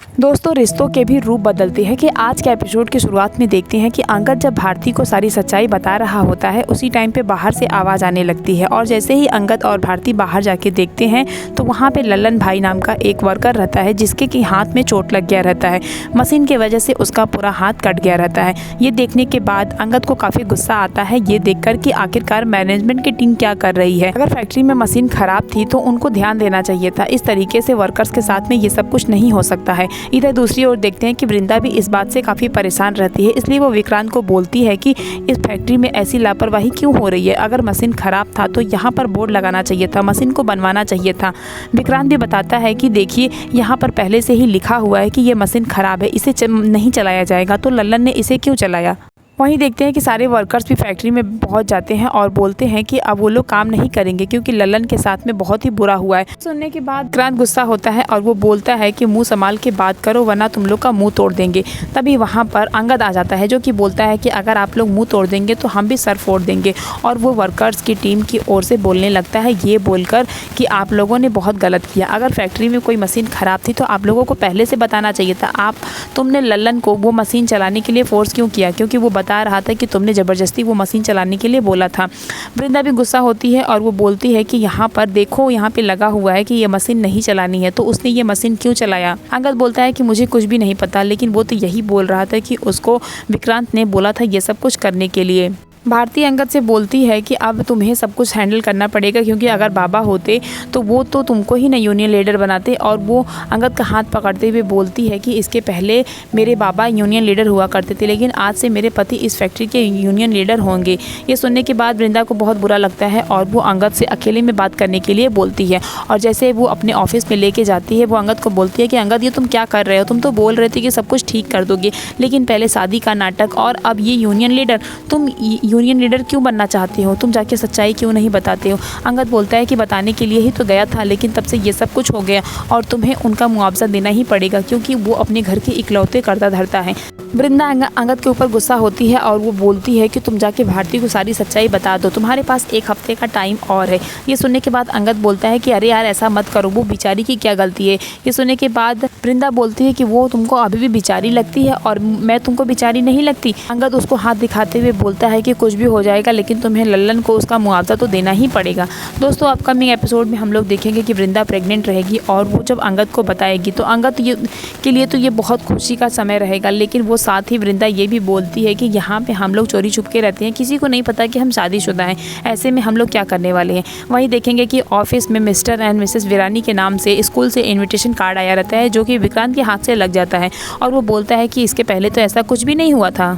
दोस्तों, रिश्तों के भी रूप बदलते हैं कि आज के एपिसोड की शुरुआत में देखते हैं कि अंगद जब भारती को सारी सच्चाई बता रहा होता है उसी टाइम पे बाहर से आवाज़ आने लगती है। और जैसे ही अंगद और भारती बाहर जाके देखते हैं तो वहाँ पे लल्लन भाई नाम का एक वर्कर रहता है जिसके कि हाथ में चोट लग गया रहता है। मशीन की वजह से उसका पूरा हाथ कट गया रहता है। ये देखने के बाद अंगद को काफ़ी गुस्सा आता है ये देखकर कि आखिरकार मैनेजमेंट की टीम क्या कर रही है। अगर फैक्ट्री में मशीन खराब थी तो उनको ध्यान देना चाहिए था। इस तरीके से वर्कर्स के साथ में ये सब कुछ नहीं हो सकता है। इधर दूसरी ओर देखते हैं कि वृंदा भी इस बात से काफ़ी परेशान रहती है, इसलिए वो विक्रांत को बोलती है कि इस फैक्ट्री में ऐसी लापरवाही क्यों हो रही है। अगर मशीन ख़राब था तो यहाँ पर बोर्ड लगाना चाहिए था, मशीन को बनवाना चाहिए था। विक्रांत भी बताता है कि देखिए यहाँ पर पहले से ही लिखा हुआ है कि ये मशीन ख़राब है, इसे नहीं चलाया जाएगा, तो लल्लन ने इसे क्यों चलाया। वहीं देखते हैं कि सारे वर्कर्स भी फैक्ट्री में पहुंच जाते हैं और बोलते हैं कि अब वो लोग काम नहीं करेंगे क्योंकि लल्लन के साथ में बहुत ही बुरा हुआ है। सुनने के बाद विक्रांत गुस्सा होता है और वो बोलता है कि मुंह संभाल के बात करो वरना तुम लोग का मुंह तोड़ देंगे। तभी वहां पर अंगद आ जाता है जो कि बोलता है कि अगर आप लोग मुंह तोड़ देंगे तो हम भी सर फोड़ देंगे। और वो वर्कर्स की टीम की ओर से बोलने लगता है ये बोलकर कि आप लोगों ने बहुत गलत किया। अगर फैक्ट्री में कोई मशीन ख़राब थी तो आप लोगों को पहले से बताना चाहिए था। तुमने लल्लन को वो मशीन चलाने के लिए फोर्स क्यों किया, क्योंकि वो बता रहा था कि तुमने ज़बरदस्ती वो मशीन चलाने के लिए बोला था। वृंदा भी गुस्सा होती है और वो बोलती है कि यहाँ पर देखो, यहाँ पे लगा हुआ है कि ये मशीन नहीं चलानी है, तो उसने ये मशीन क्यों चलाया। अंगद बोलता है कि मुझे कुछ भी नहीं पता, लेकिन वो तो यही बोल रहा था कि उसको विक्रांत ने बोला था ये सब कुछ करने के लिए। भारती अंगद से बोलती है कि अब तुम्हें सब कुछ हैंडल करना पड़ेगा क्योंकि अगर बाबा होते तो वो तो तुमको ही ना यूनियन लीडर बनाते। और वो अंगद का हाथ पकड़ते हुए बोलती है कि इसके पहले मेरे बाबा यूनियन लीडर हुआ करते थे, लेकिन आज से मेरे पति इस फैक्ट्री के यूनियन लीडर होंगे। ये सुनने के बाद वृंदा को बहुत बुरा लगता है और वो अंगद से अकेले में बात करने के लिए बोलती है। और जैसे वो अपने ऑफिस में लेके जाती है वो अंगद को बोलती है कि अंगद ये तुम क्या कर रहे हो, तुम तो बोल रहे थे कि सब कुछ ठीक कर दोगे, लेकिन पहले शादी का नाटक और अब ये यूनियन लीडर, तुम यूनियन लीडर क्यों बनना चाहते हो, तुम जाके सच्चाई क्यों नहीं बताते हो। अंगद बोलता है कि बताने के लिए ही तो गया था, लेकिन तब से ये सब कुछ हो गया और तुम्हें उनका मुआवजा देना ही पड़ेगा क्योंकि वो अपने घर के इकलौते कर्ता धर्ता है। वृंदा अंगद के ऊपर गुस्सा होती है और वो बोलती है कि तुम जाके भारती को सारी सच्चाई बता दो, तुम्हारे पास 1 हफ्ते का टाइम और है। ये सुनने के बाद अंगद बोलता है कि अरे यार ऐसा मत करो, वो बेचारी की क्या गलती है। ये सुनने के बाद वृंदा बोलती है कि वो तुमको अभी भी बेचारी लगती है और मैं तुमको बेचारी नहीं लगती। अंगद उसको हाथ दिखाते हुए बोलता है कि कुछ भी हो जाएगा लेकिन तुम्हें लल्लन को उसका मुआवजा तो देना ही पड़ेगा। दोस्तों, अपकमिंग एपिसोड में हम लोग देखेंगे कि वृंदा प्रेग्नेंट रहेगी और वो जब अंगद को बताएगी तो अंगद के लिए तो ये बहुत खुशी का समय रहेगा, लेकिन वो साथ ही वृंदा ये भी बोलती है कि यहाँ पे हम लोग चोरी छुप के रहते हैं, किसी को नहीं पता कि हम शादीशुदा हैं, ऐसे में हम लोग क्या करने वाले हैं। वहीं देखेंगे कि ऑफिस में मिस्टर एंड मिसेस वीरानी के नाम से स्कूल से इन्विटेशन कार्ड आया रहता है जो कि विक्रांत के हाथ से लग जाता है और वो बोलता है कि इसके पहले तो ऐसा कुछ भी नहीं हुआ था।